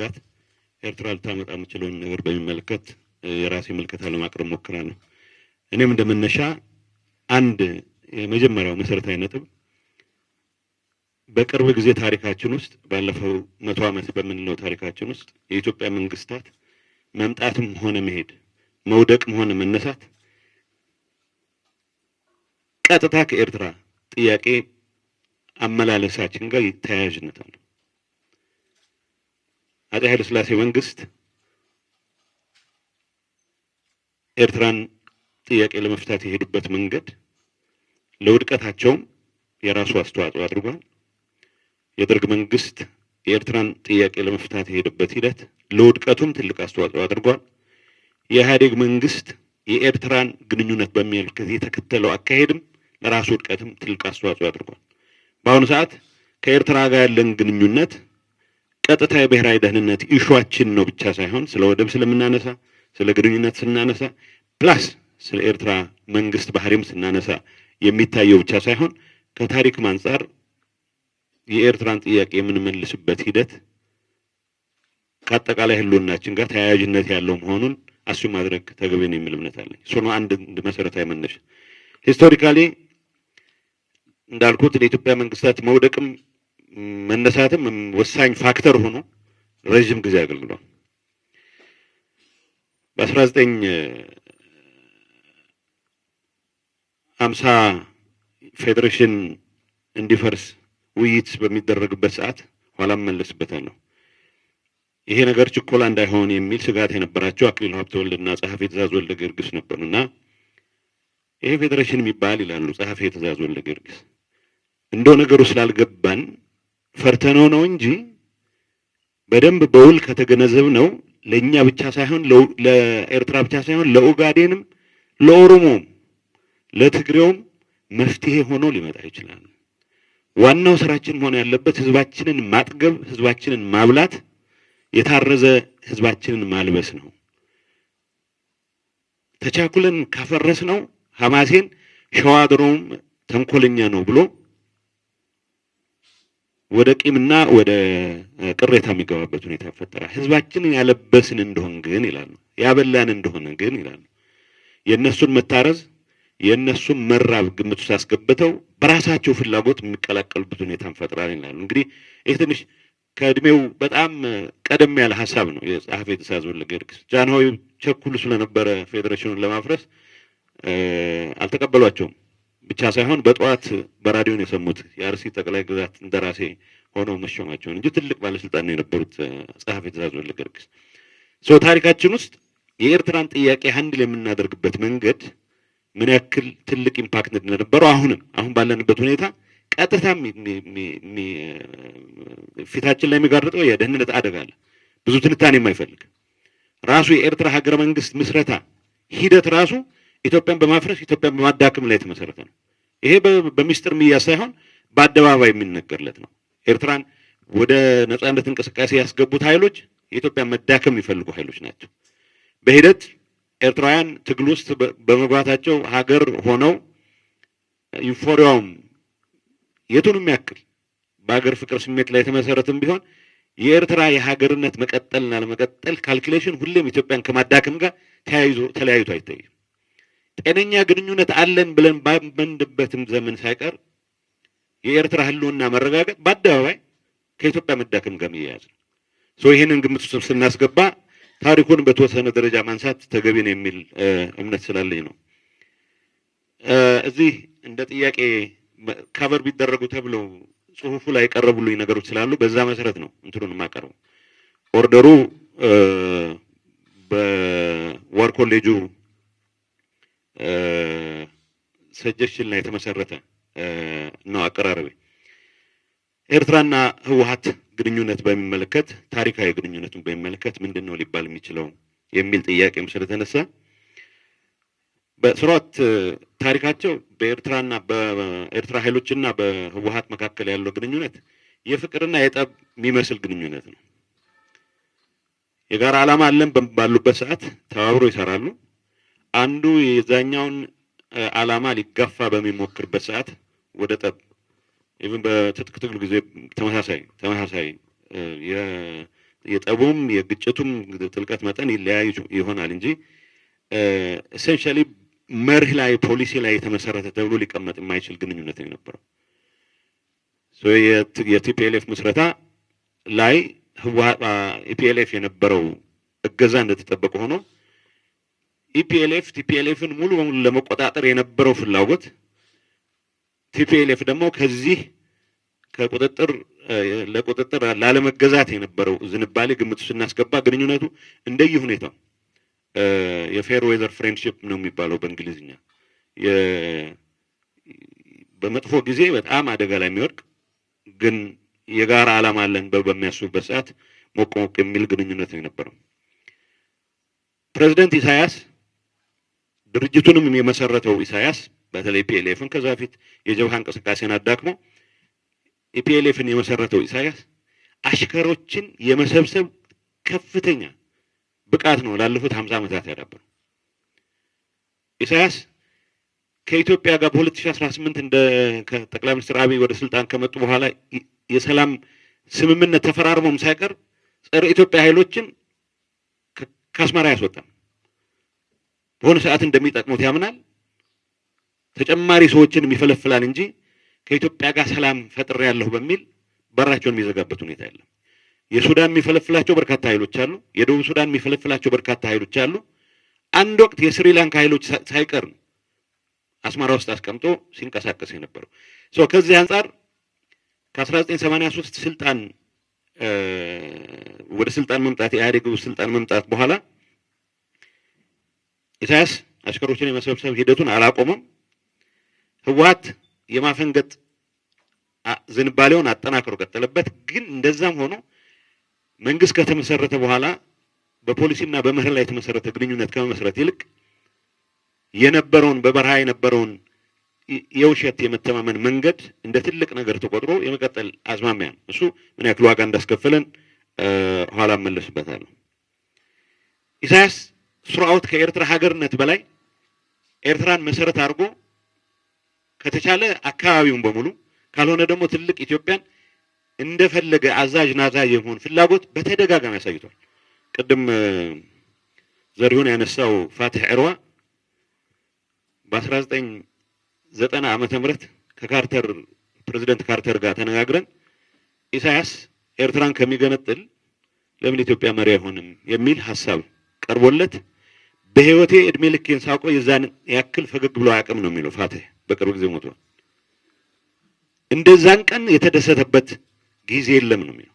ስጋት ኤርትራ ልታመጣ የምትችለውን ነገር በሚመለከት የራሴ ምልከታ ለማቅረብ ሞክራለሁ። እኔም እንደመነሻ አንድ የመጀመሪያው መሰረታዊ ነጥብ በቅርብ ጊዜ ታሪካችን ውስጥ ባለፈው 100 ዓመት በምንለው ታሪካችን ውስጥ የኢትዮጵያ መንግስታት መምጣትም ሆነ መሄድ መውደቅም ሆነ መነሳት ቀጥታ ከኤርትራ ጥያቄ አመላለሳችን ጋር ተያያዥነት አለው። አፄ ኃይለ ሥላሴ መንግስት ኤርትራን ጥያቄ ለመፍታት የሄዱበት መንገድ ለውድቀታቸው የራሱ አስተዋጽኦ አድርጓል። የደርግ መንግስት የኤርትራን ጥያቄ ለመፍታት የሄደበት ሂደት ለውድቀቱም ትልቅ አስተዋጽኦ አድርጓል። የኢህአዴግ መንግስት የኤርትራን ግንኙነት በሚመለከት የተከተለው አካሄድም ለራሱ ውድቀትም ትልቅ አስተዋጽኦ አድርጓል። በአሁኑ ሰዓት ከኤርትራ ጋር ያለን ግንኙነት ቀጥታ የብሔራዊ ደህንነት ኢሹአችን ነው ብቻ ሳይሆን ስለ ወደብ ስለምናነሳ ስለ ግንኙነት ስናነሳ ፕላስ ስለ ኤርትራ መንግስት ባህሪም ስናነሳ የሚታየው ብቻ ሳይሆን ከታሪክም አንፃር የኤርትራን ጥያቄ የምንመልስበት ሂደት ከአጠቃላይ ህልውናችን ጋር ተያያዥነት ያለው መሆኑን አሱ ማድረግ ተገቢ ነው የሚል እምነት አለኝ። እሱ ነው አንድ መሰረታዊ መነሻ። ሂስቶሪካሊ እንዳልኩት ለኢትዮጵያ መንግስታት መውደቅም መነሳትም ወሳኝ ፋክተር ሆኖ ረጅም ጊዜ አገልግሏል። በ1950 ፌዴሬሽን እንዲፈርስ ውይይት በሚደረግበት ሰዓት ኋላም መለስበታለሁ። ይሄ ነገር ችኮላ እንዳይሆን የሚል ስጋት የነበራቸው አክሊሉ ሀብተወልድና ጸሐፌ ትእዛዝ ወልደ ጊዮርጊስ ነበሩና ይሄ ፌዴሬሽን የሚባል ይላሉ ጸሐፌ ትእዛዝ ወልደ ጊዮርጊስ እንደው ነገሩ ስላልገባን ፈርተነው ነው እንጂ በደንብ በውል ከተገነዘብነው ለኛ ብቻ ሳይሆን ለኤርትራ ብቻ ሳይሆን ለኡጋዴንም ለኦሮሞም ለትግሬውም መፍትሄ ሆኖ ሊመጣ ይችላል። ዋናው ስራችን ሆነ ያለበት ህዝባችንን ማጥገብ፣ ህዝባችንን ማብላት፣ የታረዘ ህዝባችንን ማልበስ ነው። ተቻኩለን ካፈረስ ነው ሐማሴን ሸዋድሮም ተንኮለኛ ነው ብሎ ወደ ቂምና ወደ ቅሬታ የሚገባበት ሁኔታ ይፈጠራል። ህዝባችንን ያለበስን እንደሆን ግን ይላሉ ያበላን እንደሆነ ግን ይላሉ የነሱን መታረዝ የነሱን መራብ ግምት ውስጥ አስገብተው በራሳቸው ፍላጎት የሚቀላቀሉበት ሁኔታ እንፈጥራለን ይላሉ። እንግዲህ ይሄ ትንሽ ከእድሜው በጣም ቀደም ያለ ሐሳብ ነው። የጸሐፌ ትእዛዝ ወልደ ጊዮርጊስ ጃንሆይ ቸኩሉ ስለነበረ ፌዴሬሽኑን ለማፍረስ አልተቀበሏቸውም ብቻ ሳይሆን በጠዋት በራዲዮ ነው የሰሙት የአርሲ ጠቅላይ ግዛት እንደራሴ ሆነው መሾማቸውን እንጂ ትልቅ ባለስልጣን ነው የነበሩት ጸሐፌ ትእዛዝ ወልደ ጊዮርጊስ። ታሪካችን ውስጥ የኤርትራን ጥያቄ ሃንድል የምናደርግበት መንገድ ምን ያክል ትልቅ ኢምፓክት እንደነበረው አሁን ባለንበት ሁኔታ ቀጥታ ፊታችን ላይ የሚጋርጠው የደህንነት አደጋ አለ። ብዙ ትንታኔ የማይፈልግ ራሱ የኤርትራ ሀገረ መንግስት ምስረታ ሂደት ራሱ ኢትዮጵያን በማፍረስ ኢትዮጵያን በማዳከም ላይ የተመሰረተ ነው። ይሄ በሚስጥር የሚያዝ ሳይሆን በአደባባይ የሚነገርለት ነው። ኤርትራን ወደ ነጻነት እንቅስቃሴ ያስገቡት ኃይሎች የኢትዮጵያን መዳከም የሚፈልጉ ኃይሎች ናቸው። በሂደት ኤርትራውያን ትግል ውስጥ በመግባታቸው ሀገር ሆነው ዩፎሪያውም የቱንም ያክል በሀገር ፍቅር ስሜት ላይ የተመሰረተም ቢሆን የኤርትራ የሀገርነት መቀጠልና ለመቀጠል ካልኩሌሽን ሁሌም ኢትዮጵያን ከማዳከም ጋር ተለያይቶ አይታይም። ጤነኛ ግንኙነት አለን ብለን ባመንበትም ዘመን ሳይቀር የኤርትራ ህልውና መረጋገጥ በአደባባይ ከኢትዮጵያ መዳከም ጋር የሚያያዝ ነው። ይሄንን ግምት ውስጥ ስናስገባ ታሪኩን በተወሰነ ደረጃ ማንሳት ተገቢ ነው የሚል እምነት ስላለኝ ነው። እዚህ እንደ ጥያቄ ከቨር ቢደረጉ ተብለው ጽሁፉ ላይ ቀረቡልኝ ነገሮች ስላሉ በዛ መሰረት ነው እንትሩን ማቀርበው። ኦርደሩ በዋር ኮሌጁ ሰጀሽን ላይ የተመሰረተ ነው አቀራረቤ። ኤርትራና ህወሓት ግንኙነት በሚመለከት ታሪካዊ ግንኙነቱን በሚመለከት ምንድነው ሊባል የሚችለው የሚል ጥያቄም ስለተነሳ በስራት ታሪካቸው በኤርትራና በኤርትራ ኃይሎችና በህወሓት መካከል ያለው ግንኙነት የፍቅርና የጠብ የሚመስል ግንኙነት ነው። የጋራ ዓላማ አለን ባሉበት ሰዓት ተባብሮ ይሰራሉ። አንዱ የዛኛውን ዓላማ ሊጋፋ በሚሞክርበት ሰዓት ወደ ጠብ ኢቭን በትጥቅ ትግል ጊዜ ተመሳሳይ የጠቡም የግጭቱም ጥልቀት መጠን ይለያይ ይሆናል እንጂ ኤሰንሻሊ መርህ ላይ ፖሊሲ ላይ የተመሰረተ ተብሎ ሊቀመጥ የማይችል ግንኙነት ነው የነበረው። የቲፒኤልኤፍ ምስረታ ላይ ኢፒኤልኤፍ የነበረው እገዛ እንደተጠበቀ ሆኖ ቲፒኤልኤፍን ሙሉ በሙሉ ለመቆጣጠር የነበረው ፍላጎት ቲፒኤልኤፍ ደግሞ ከዚህ ለቁጥጥር ላለመገዛት የነበረው ዝንባሌ ግምት ስናስገባ ግንኙነቱ እንደየ ሁኔታው የፌር ዌዘር ፍሬንድሺፕ ነው የሚባለው በእንግሊዝኛ በመጥፎ ጊዜ በጣም አደጋ ላይ የሚወድቅ ግን የጋራ ዓላማ አለን በሚያስቡበት ሰዓት ሞቅ ሞቅ የሚል ግንኙነት ነው የነበረው። ፕሬዝዳንት ኢሳያስ ድርጅቱንም የመሰረተው ኢሳያስ በተለይ ኢፒኤልኤፍን ከዛ በፊት የጀብሃ እንቅስቃሴን አዳክሞ ኢፒኤልኤፍን የመሰረተው ኢሳያስ አሽከሮችን የመሰብሰብ ከፍተኛ ብቃት ነው ላለፉት 50 ዓመታት ያዳበረው። ኢሳያስ ከኢትዮጵያ ጋር በ2018 እንደ ጠቅላይ ሚኒስትር አብይ ወደ ስልጣን ከመጡ በኋላ የሰላም ስምምነት ተፈራርሞም ሳይቀር ጸረ ኢትዮጵያ ኃይሎችን ከአስመራ ያስወጣም በሆነ ሰዓት እንደሚጠቅሙት ያምናል። ተጨማሪ ሰዎችን የሚፈለፍላል እንጂ ከኢትዮጵያ ጋር ሰላም ፈጥሬ ያለሁ በሚል በራቸውን የሚዘጋበት ሁኔታ የለም። የሱዳን የሚፈለፍላቸው በርካታ ኃይሎች አሉ። የደቡብ ሱዳን የሚፈለፍላቸው በርካታ ኃይሎች አሉ። አንድ ወቅት የስሪላንካ ኃይሎች ሳይቀር አስመራ ውስጥ አስቀምጦ ሲንቀሳቀስ የነበረው ከዚህ አንፃር ከ1983 ስልጣን ወደ ስልጣን መምጣት ኢህአዴግ ስልጣን መምጣት በኋላ ኢሳያስ አሽከሮችን የመሰብሰብ ሂደቱን አላቆመም። ህወሓት የማፈንገጥ ዝንባሌውን አጠናክሮ ቀጠለበት። ግን እንደዛም ሆኖ መንግስት ከተመሰረተ በኋላ በፖሊሲና በመርህ ላይ የተመሰረተ ግንኙነት ከመመስረት ይልቅ የነበረውን በበረሃ የነበረውን የውሸት የመተማመን መንገድ እንደ ትልቅ ነገር ተቆጥሮ የመቀጠል አዝማሚያ ነው። እሱ ምን ያክል ዋጋ እንዳስከፈለን ኋላ መለስበታለሁ። ኢሳያስ ስራውት ከኤርትራ ሀገርነት በላይ ኤርትራን መሰረት አድርጎ ከተቻለ አካባቢውን በሙሉ ካልሆነ ደግሞ ትልቅ ኢትዮጵያን እንደፈለገ አዛዥ ናዛዥ የመሆን ፍላጎት በተደጋጋሚ ያሳይቷል። ቅድም ዘሪሁን ያነሳው ፋቲህ ዕርዋ በ1990 ዓመተ ምህረት ከካርተር ፕሬዝዳንት ካርተር ጋር ተነጋግረን ኢሳያስ ኤርትራን ከሚገነጥል ለምን ኢትዮጵያ መሪ አይሆንም የሚል ሐሳብ ቀርቦለት በህይወቴ እድሜ ልኬን ሳቆ የዛን ያክል ፈገግ ብሎ አያውቅም ነው የሚለው ፋቲህ። በቅርብ ጊዜ ሞቷል። እንደዛን ቀን የተደሰተበት ጊዜ የለም ነው የሚለው።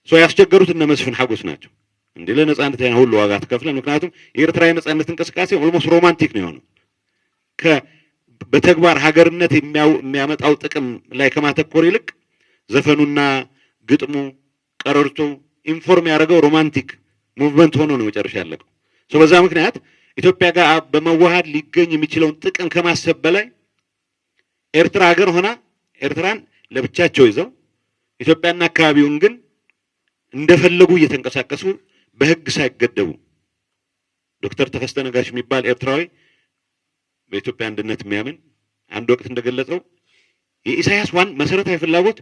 ያስቸገሩት እነ መስፍን ሐጎስ ናቸው። እንዴ ለነጻነት ያን ሁሉ ዋጋ ተከፍለን። ምክንያቱም የኤርትራ የነጻነት እንቅስቃሴ ኦልሞስት ሮማንቲክ ነው የሆነው። በተግባር ሀገርነት የሚያመጣው ጥቅም ላይ ከማተኮር ይልቅ ዘፈኑና ግጥሙ ቀረርቶ ኢንፎርም ያደረገው ሮማንቲክ ሙቭመንት ሆኖ ነው መጨረሻ ያለቀው። በዛ ምክንያት ኢትዮጵያ ጋር በመዋሃድ ሊገኝ የሚችለውን ጥቅም ከማሰብ በላይ ኤርትራ ሀገር ሆና ኤርትራን ለብቻቸው ይዘው ኢትዮጵያና አካባቢውን ግን እንደፈለጉ እየተንቀሳቀሱ በህግ ሳይገደቡ ዶክተር ተፈስተ ነጋሽ የሚባል ኤርትራዊ በኢትዮጵያ አንድነት የሚያምን አንድ ወቅት እንደገለጸው የኢሳያስ ዋን መሰረታዊ ፍላጎት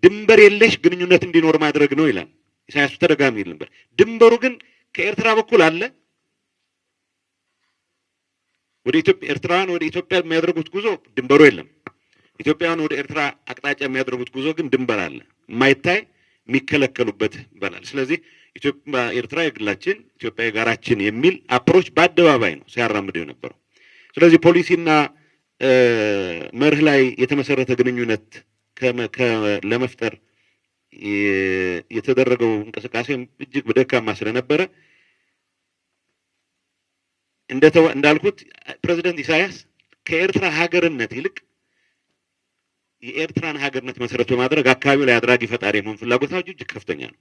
ድንበር የለሽ ግንኙነት እንዲኖር ማድረግ ነው ይላል። ኢሳያስ ተደጋጋሚ ይል ነበር። ድንበሩ ግን ከኤርትራ በኩል አለ። ወደ ኢትዮጵያ ኤርትራውያን ወደ ኢትዮጵያ የሚያደርጉት ጉዞ ድንበሩ የለም። ኢትዮጵያውያን ወደ ኤርትራ አቅጣጫ የሚያደርጉት ጉዞ ግን ድንበር አለ፣ የማይታይ የሚከለከሉበት ይባላል። ስለዚህ ኢትዮጵያ ኤርትራ የግላችን ኢትዮጵያ የጋራችን የሚል አፕሮች በአደባባይ ነው ሲያራምደው የነበረው። ስለዚህ ፖሊሲና መርህ ላይ የተመሰረተ ግንኙነት ለመፍጠር የተደረገው እንቅስቃሴ እጅግ በደካማ ስለነበረ እንዳልኩት ፕሬዝዳንት ኢሳያስ ከኤርትራ ሀገርነት ይልቅ የኤርትራን ሀገርነት መሰረት በማድረግ አካባቢው ላይ አድራጊ ፈጣሪ የመሆን ፍላጎታቸው እጅግ ከፍተኛ ነው።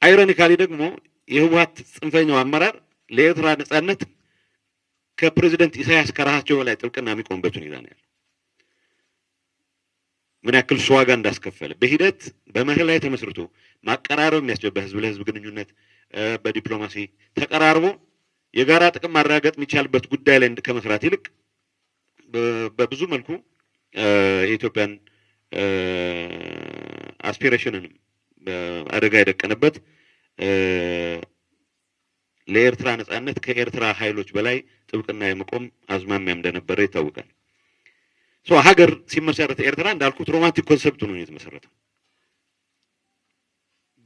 አይሮኒካሊ ደግሞ የህወሓት ጽንፈኛው አመራር ለኤርትራ ነጻነት ከፕሬዝዳንት ኢሳያስ ከራሳቸው በላይ ጥብቅና የሚቆምበት ሁኔታ ነው ያለው። ምን ያክል ዋጋ እንዳስከፈለ በሂደት በመርህ ላይ ተመስርቶ ማቀራረብ የሚያስችል በህዝብ ለህዝብ ግንኙነት በዲፕሎማሲ ተቀራርቦ የጋራ ጥቅም ማረጋገጥ የሚቻልበት ጉዳይ ላይ ከመስራት ይልቅ በብዙ መልኩ የኢትዮጵያን አስፒሬሽንን አደጋ የደቀነበት ለኤርትራ ነጻነት ከኤርትራ ኃይሎች በላይ ጥብቅና የመቆም አዝማሚያ እንደነበረ ይታወቃል። ሀገር ሲመሰረት ኤርትራ እንዳልኩት ሮማንቲክ ኮንሰፕት ነው የተመሰረተው።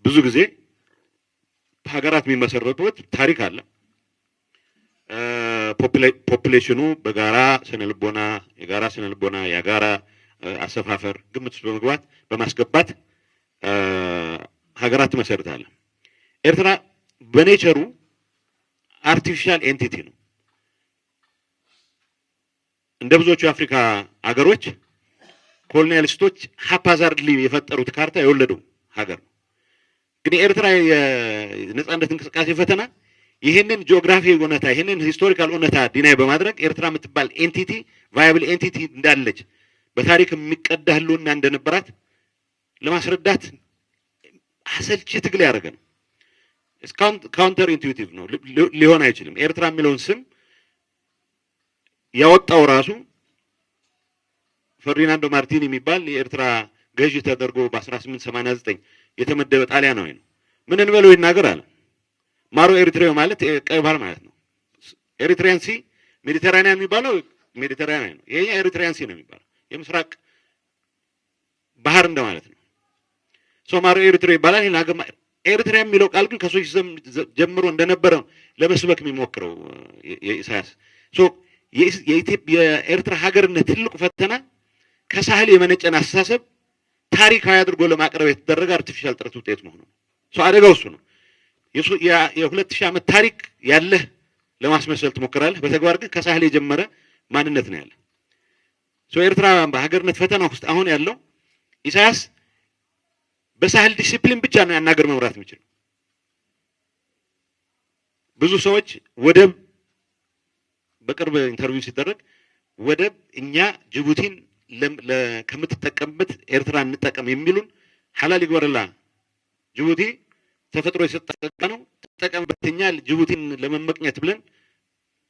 ብዙ ጊዜ ሀገራት የሚመሰረቱት ታሪክ አለ። ፖፑሌሽኑ በጋራ ስነልቦና የጋራ አሰፋፈር ግምት ውስጥ በማስገባት ሀገራት ትመሰርታለ። ኤርትራ በኔቸሩ አርቲፊሻል ኤንቲቲ ነው። እንደ ብዙዎቹ የአፍሪካ ሀገሮች ኮሎኒያሊስቶች ሀፓዛርድሊ የፈጠሩት ካርታ የወለደው ሀገር ነው። ግን የኤርትራ የነጻነት እንቅስቃሴ ፈተና ይህንን ጂኦግራፊ እውነታ ይህንን ሂስቶሪካል እውነታ ዲናይ በማድረግ ኤርትራ የምትባል ኤንቲቲ ቫያብል ኤንቲቲ እንዳለች በታሪክ የሚቀዳ ህልውና እንደነበራት ለማስረዳት አሰልቺ ትግል ያደረገ ነው። ካውንተር ኢንቱዊቲቭ ነው፣ ሊሆን አይችልም። ኤርትራ የሚለውን ስም ያወጣው ራሱ ፈርዲናንዶ ማርቲኒ የሚባል የኤርትራ ገዢ ተደርጎ በ1889 የተመደበ ጣሊያናዊ ነው። ምን እንበለው ይናገር አለ። ማሮ ኤሪትሬው ማለት ቀይ ባህር ማለት ነው። ኤሪትሪያን ሲ ሜዲተራኒያን የሚባለው ሜዲተራኒያን ነው። ይሄ ኤሪትሪያን ሲ ነው የሚባለው የምስራቅ ባህር እንደማለት ነው። ማሮ ኤሪትሬው ይባላል። ይሄን ኤሪትሪያ የሚለው ቃል ግን ከሶች ጀምሮ እንደነበረ ለመስበክ የሚሞክረው የኢሳያስ የኤርትራ ሀገርነት ትልቁ ፈተና ከሳህል የመነጨን አስተሳሰብ ታሪካዊ አድርጎ ለማቅረብ የተደረገ አርቲፊሻል ጥረት ውጤት መሆኑ ነው። አደጋው እሱ ነው። የ2000 ዓመት ታሪክ ያለህ ለማስመሰል ትሞክራለህ። በተግባር ግን ከሳህል የጀመረ ማንነት ነው ያለ። ኤርትራ በሀገርነት ፈተና ውስጥ አሁን ያለው ኢሳያስ በሳህል ዲሲፕሊን ብቻ ነው ያናገር መምራት የሚችለው። ብዙ ሰዎች ወደብ በቅርብ ኢንተርቪው ሲደረግ ወደብ እኛ ጅቡቲን ከምትጠቀምበት ኤርትራ እንጠቀም የሚሉን ሐላል ይጎርላ ጅቡቲ ተፈጥሮ የሰጠቀ ነው ተጠቀምበትኛ ጅቡቲን ለመመቅኘት ብለን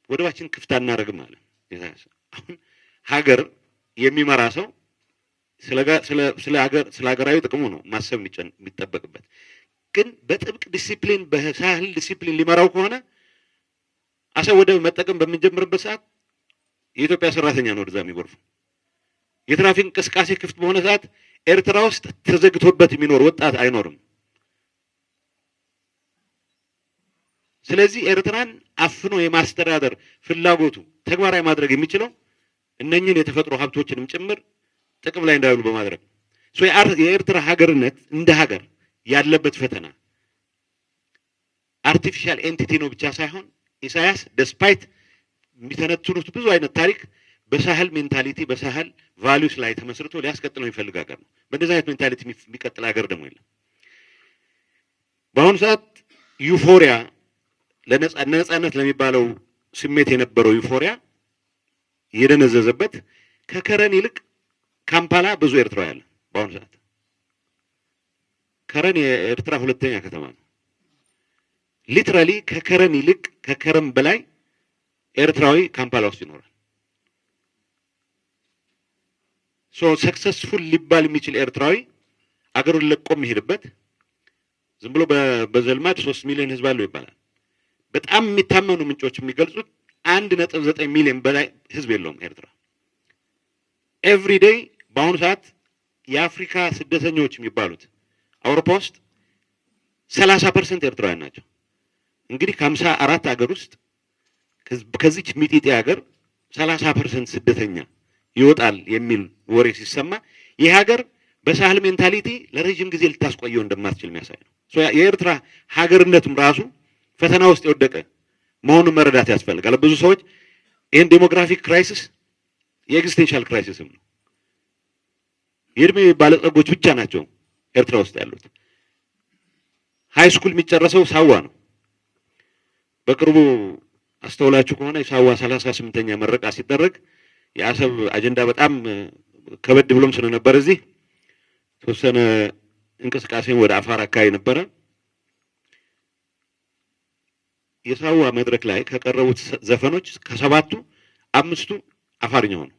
ወደባችን ክፍት አናረግም ማለት አሁን ሀገር የሚመራ ሰው ስለ ሀገራዊ ጥቅሙ ነው ማሰብ የሚጠበቅበት። ግን በጥብቅ ዲሲፕሊን በሳህል ዲሲፕሊን ሊመራው ከሆነ አሰብ ወደብ መጠቀም በምንጀምርበት ሰዓት የኢትዮጵያ ሰራተኛ ነው ወደዛ የሚጎርፈው። የትራፊክ እንቅስቃሴ ክፍት በሆነ ሰዓት ኤርትራ ውስጥ ተዘግቶበት የሚኖር ወጣት አይኖርም። ስለዚህ ኤርትራን አፍኖ የማስተዳደር ፍላጎቱ ተግባራዊ ማድረግ የሚችለው እነኚህን የተፈጥሮ ሀብቶችንም ጭምር ጥቅም ላይ እንዳይውሉ በማድረግ የኤርትራ ሀገርነት እንደ ሀገር ያለበት ፈተና አርቲፊሻል ኤንቲቲ ነው ብቻ ሳይሆን ኢሳያስ ደስፓይት የሚተነትኑት ብዙ አይነት ታሪክ በሳህል ሜንታሊቲ በሳህል ቫልዩስ ላይ ተመስርቶ ሊያስቀጥለው የሚፈልግ ሀገር ነው። በእንደዚህ አይነት ሜንታሊቲ የሚቀጥል ሀገር ደግሞ የለም። በአሁኑ ሰዓት ዩፎሪያ ለነጻነት ለሚባለው ስሜት የነበረው ዩፎሪያ የደነዘዘበት ከከረን ይልቅ ካምፓላ ብዙ ኤርትራ ያለ በአሁኑ ሰዓት ከረን የኤርትራ ሁለተኛ ከተማ ነው። ሊትራሊ ከከረን ይልቅ ከከረም በላይ ኤርትራዊ ካምፓላ ውስጥ ይኖራል። ሰክሰስፉል ሊባል የሚችል ኤርትራዊ አገሩን ለቆ የሚሄድበት ዝም ብሎ በዘልማድ 3 ሚሊዮን ህዝብ አለው ይባላል። በጣም የሚታመኑ ምንጮች የሚገልጹት 1.9 ሚሊዮን በላይ ህዝብ የለውም ኤርትራ። ኤቭሪ ዴይ በአሁኑ ሰዓት የአፍሪካ ስደተኞች የሚባሉት አውሮፓ ውስጥ 30% ኤርትራውያን ናቸው። እንግዲህ ከ54 ሀገር ውስጥ ከዚች ሚጢጤ ሀገር 30% ስደተኛ ይወጣል የሚል ወሬ ሲሰማ ይህ ሀገር በሳህል ሜንታሊቲ ለረጅም ጊዜ ልታስቆየው እንደማትችል የሚያሳይ ነው። የኤርትራ ሀገርነቱም ራሱ ፈተና ውስጥ የወደቀ መሆኑን መረዳት ያስፈልጋል። ብዙ ሰዎች ይህን ዴሞግራፊክ ክራይሲስ የኤግዚስቴንሻል ክራይሲስም ነው። የእድሜ ባለጸጎች ብቻ ናቸው ኤርትራ ውስጥ ያሉት። ሃይ ስኩል የሚጨረሰው ሳዋ ነው። በቅርቡ አስተውላችሁ ከሆነ ሳዋ 38ኛ መረቃ ሲደረግ የአሰብ አጀንዳ በጣም ከበድ ብሎም ስለነበር እዚህ ተወሰነ እንቅስቃሴን ወደ አፋር አካባቢ ነበረ። የሳዋ መድረክ ላይ ከቀረቡት ዘፈኖች ከ7ቱ 5ቱ አፋርኛው ነው።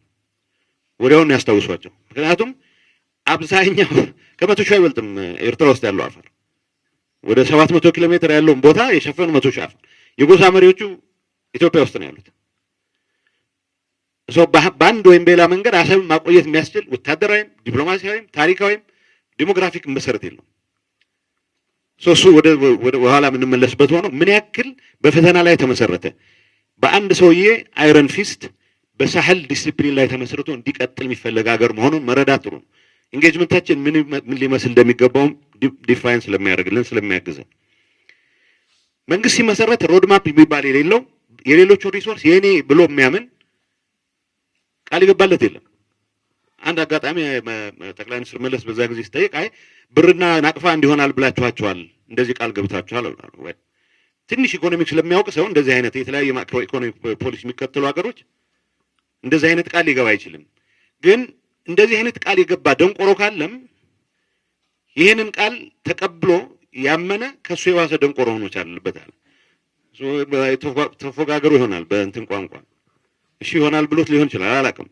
ወዲያውኑ ያስታውሷቸው። ምክንያቱም አብዛኛው ከመቶ ሺህ አይበልጥም ኤርትራ ውስጥ ያለው አፋር ወደ 700 ኪሎ ሜትር ያለውን ቦታ የሸፈኑ 100 ሺህ አፋር የጎሳ መሪዎቹ ኢትዮጵያ ውስጥ ነው ያሉት። በአንድ ወይም በሌላ መንገድ አሰብን ማቆየት የሚያስችል ወታደራዊም ዲፕሎማሲያዊም ታሪካዊም ዲሞግራፊክ መሰረት የለውም። እሱ ወደ ኋላ የምንመለስበት ሆኖ ምን ያክል በፈተና ላይ ተመሰረተ በአንድ ሰውዬ አይረን ፊስት በሳህል ዲሲፕሊን ላይ ተመስርቶ እንዲቀጥል የሚፈልግ ሀገር መሆኑን መረዳት ጥሩ ነው። ኢንጌጅመንታችን ምን ሊመስል እንደሚገባውም ዲፋይን ስለሚያደርግልን ስለሚያግዘን መንግስት ሲመሰረት ሮድማፕ የሚባል የሌለው የሌሎቹ ሪሶርስ የኔ ብሎ የሚያምን ቃል ይገባለት የለም። አንድ አጋጣሚ ጠቅላይ ሚኒስትር መለስ በዛ ጊዜ ሲጠይቅ አይ ብርና ናቅፋ እንዲሆናል ብላችኋቸዋል እንደዚህ ቃል ገብታችኋል ወይ ትንሽ ኢኮኖሚክስ ስለሚያውቅ ሰው እንደዚህ አይነት የተለያየ ማክሮ ኢኮኖሚክ ፖሊሲ የሚከተሉ ሀገሮች እንደዚህ አይነት ቃል ሊገባ አይችልም። ግን እንደዚህ አይነት ቃል የገባ ደንቆሮ ካለም ይሄንን ቃል ተቀብሎ ያመነ ከሱ የዋሰ ደንቆሮ ሆኖ ይቻላልበታል። ተፎጋገሩ ይሆናል በእንትን ቋንቋ እሺ ይሆናል ብሎት ሊሆን ይችላል አላውቅም።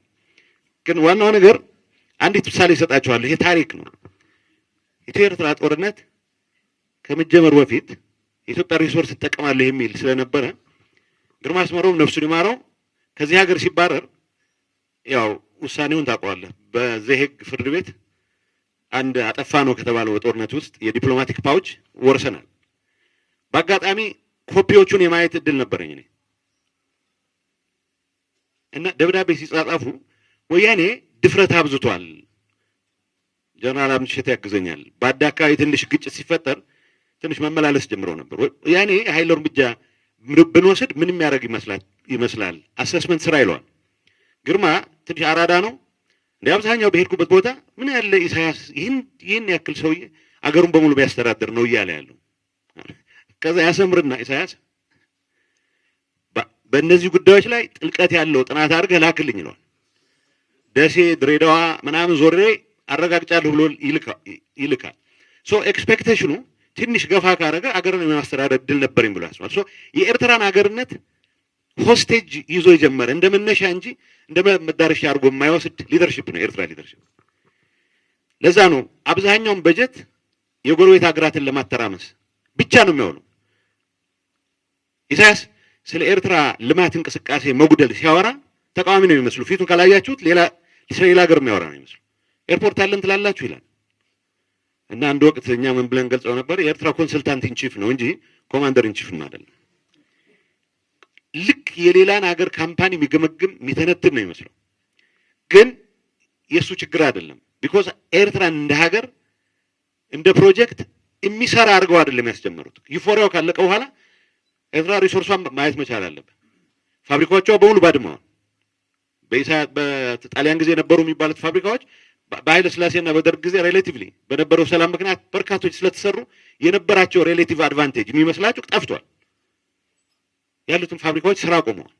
ግን ዋናው ነገር አንዲት ምሳሌ እሰጣችኋለሁ። ይሄ ታሪክ ነው። ኢትዮ ኤርትራ ጦርነት ከመጀመሩ በፊት የኢትዮጵያ ሪሶርስ ተጠቀማለሁ የሚል ስለነበረ ግርማ አስመሮም ነፍሱን ይማረው ከዚህ ሀገር ሲባረር ያው ውሳኔውን ታውቀዋለህ። በዘሄግ ፍርድ ቤት አንድ አጠፋ ነው ከተባለው ጦርነት ውስጥ የዲፕሎማቲክ ፓውች ወርሰናል። በአጋጣሚ ኮፒዎቹን የማየት እድል ነበረኝ እኔ እና ደብዳቤ ሲጻጻፉ ወያኔ ድፍረት አብዝቷል፣ ጀነራል አምሽቴ ያግዘኛል፣ በአካባቢ ትንሽ ግጭት ሲፈጠር ትንሽ መመላለስ ጀምሮ ነበር። ያኔ ኃይል እርምጃ ብንወስድ ምን የሚያደርግ ይመስላል አሰስመንት ስራ ይለዋል። ግርማ ትንሽ አራዳ ነው እንደ አብዛኛው በሄድኩበት ቦታ ምን ያለ ኢሳያስ ይህን ያክል ሰውዬ አገሩን በሙሉ ቢያስተዳድር ነው እያለ ያለው። ከዛ ያሰምርና ኢሳያስ በእነዚህ ጉዳዮች ላይ ጥልቀት ያለው ጥናት አድርገህ ላክልኝ ይለዋል። ደሴ ድሬዳዋ ምናምን ዞሬ አረጋግጫለሁ ብሎ ይልካል። ሶ ኤክስፔክቴሽኑ ትንሽ ገፋ ካረገ አገርን የማስተዳደር ድል ነበርኝ ብሎ ያስባል። ሶ የኤርትራን አገርነት ሆስቴጅ ይዞ የጀመረ እንደ መነሻ እንጂ እንደ መዳረሻ አድርጎ የማይወስድ ሊደርሺፕ ነው ኤርትራ ሊደርሺፕ። ለዛ ነው አብዛኛውን በጀት የጎረቤት ሀገራትን ለማተራመስ ብቻ ነው የሚሆነው። ኢሳያስ ስለ ኤርትራ ልማት እንቅስቃሴ መጉደል ሲያወራ ተቃዋሚ ነው የሚመስሉ። ፊቱን ካላያችሁት ስለ ሌላ ሀገር የሚያወራ ነው የሚመስሉ። ኤርፖርት አለን ትላላችሁ ይላል። እና አንድ ወቅት እኛ ምን ብለን ገልጸው ነበር? የኤርትራ ኮንሰልታንት ኢንቺፍ ነው እንጂ ኮማንደር ኢንቺፍ አይደለም። ልክ የሌላን ሀገር ካምፓኒ የሚገመግም የሚተነትን ነው የሚመስለው። ግን የሱ ችግር አይደለም። ቢኮዝ ኤርትራን እንደ ሀገር እንደ ፕሮጀክት የሚሰራ አድርገው አይደለም ያስጀመሩት። ዩፎሪያው ካለቀ በኋላ ኤርትራ ሪሶርሷን ማየት መቻል አለበት። ፋብሪካዎቿ በሙሉ ባድመዋል። በጣሊያን ጊዜ ነበሩ የሚባሉት ፋብሪካዎች በኃይለ ሥላሴና በደርግ ጊዜ ሬሌቲቭሊ በነበረው ሰላም ምክንያት በርካቶች ስለተሰሩ የነበራቸው ሬሌቲቭ አድቫንቴጅ የሚመስላቸው ጠፍቷል። ያሉትን ፋብሪካዎች ስራ ቆመዋል።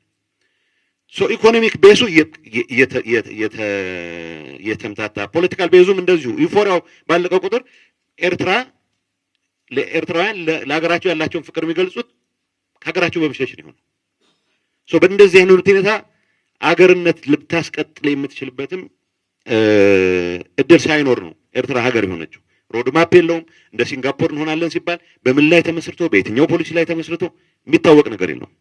ሶ ኢኮኖሚክ ቤዙ የተምታታ፣ ፖለቲካል ቤዙም እንደዚሁ ዩፎሪያው ባለቀ ቁጥር ለኤርትራውያን ለሀገራቸው ያላቸውን ፍቅር የሚገልጹት ከሀገራቸው በመሸሽ ነው። ሶ በእንደዚህ አይነት ሁኔታ አገርነት ልታስቀጥል የምትችልበትም እድል ሳይኖር ነው ኤርትራ ሀገር የሆነችው። ሮድማፕ የለውም። እንደ ሲንጋፖር እንሆናለን ሲባል በምን ላይ ተመስርቶ በየትኛው ፖሊሲ ላይ ተመስርቶ የሚታወቅ ነገር የለውም።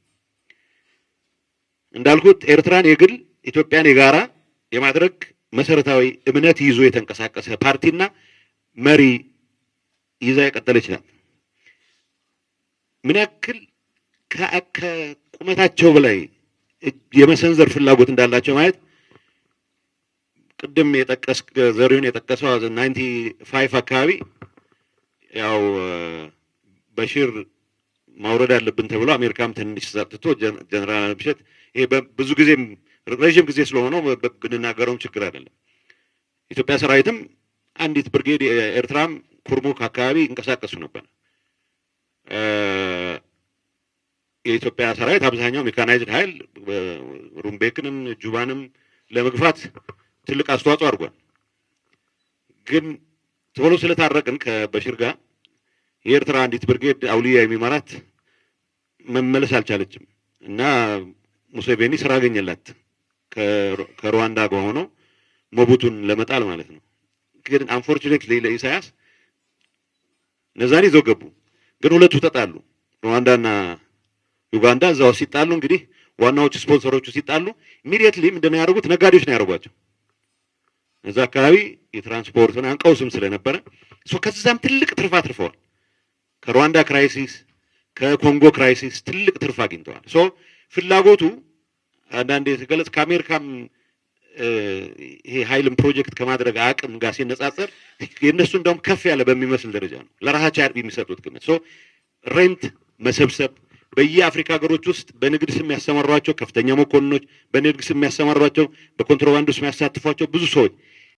እንዳልኩት ኤርትራን የግል ኢትዮጵያን የጋራ የማድረግ መሰረታዊ እምነት ይዞ የተንቀሳቀሰ ፓርቲና መሪ ይዛ የቀጠለች ናት። ምን ያክል ከቁመታቸው በላይ የመሰንዘር ፍላጎት እንዳላቸው ማየት ቅድም ዘሪሁን የጠቀሰው 95 አካባቢ ያው በሽር ማውረድ አለብን ተብሎ አሜሪካም ትንሽ ሰጥቶ ጀነራል አብሸት ይሄ ብዙ ጊዜ ረጅም ጊዜ ስለሆነው ብንናገረውም ችግር አይደለም። ኢትዮጵያ ሰራዊትም አንዲት ብርጌድ ኤርትራም ኩርሙክ አካባቢ እንቀሳቀሱ ነበር። የኢትዮጵያ ሰራዊት አብዛኛው ሜካናይዝድ ኃይል ሩምቤክንም ጁባንም ለመግፋት ትልቅ አስተዋጽኦ አድርጓል። ግን ቶሎ ስለታረቅን ከበሽር ጋር የኤርትራ አንዲት ብርጌድ አውሊያ የሚመራት መመለስ አልቻለችም እና ሙሴቬኒ ስራ አገኘላት ከሩዋንዳ ጋር ሆኖ ሞቡቱን ለመጣል ማለት ነው። ግን አንፎርቹኔትሊ ለኢሳያስ እነዛን ይዘው ገቡ። ግን ሁለቱ ተጣሉ። ሩዋንዳና ዩጋንዳ እዛው ሲጣሉ እንግዲህ ዋናዎቹ ስፖንሰሮቹ ሲጣሉ ኢሚዲየትሊ ምንድነው ያደረጉት? ነጋዴዎች ነው ያደረጓቸው። እዛ አካባቢ የትራንስፖርት ምናምን ቀውስም ስለነበረ ከዛም ትልቅ ትርፍ አትርፈዋል። ከሩዋንዳ ክራይሲስ ከኮንጎ ክራይሲስ ትልቅ ትርፍ አግኝተዋል። ፍላጎቱ አንዳንዴ የተገለጽ ከአሜሪካም ይሄ ኃይልም ፕሮጀክት ከማድረግ አቅም ጋር ሲነጻጸር የእነሱ እንደውም ከፍ ያለ በሚመስል ደረጃ ነው ለራሳቸው የሚሰጡት ግምት። ሬንት መሰብሰብ በየአፍሪካ ሀገሮች ውስጥ በንግድ ስም ያሰማሯቸው ከፍተኛ መኮንኖች፣ በንግድ ስም ያሰማሯቸው፣ በኮንትሮባንድ ውስጥ የሚያሳትፏቸው ብዙ ሰዎች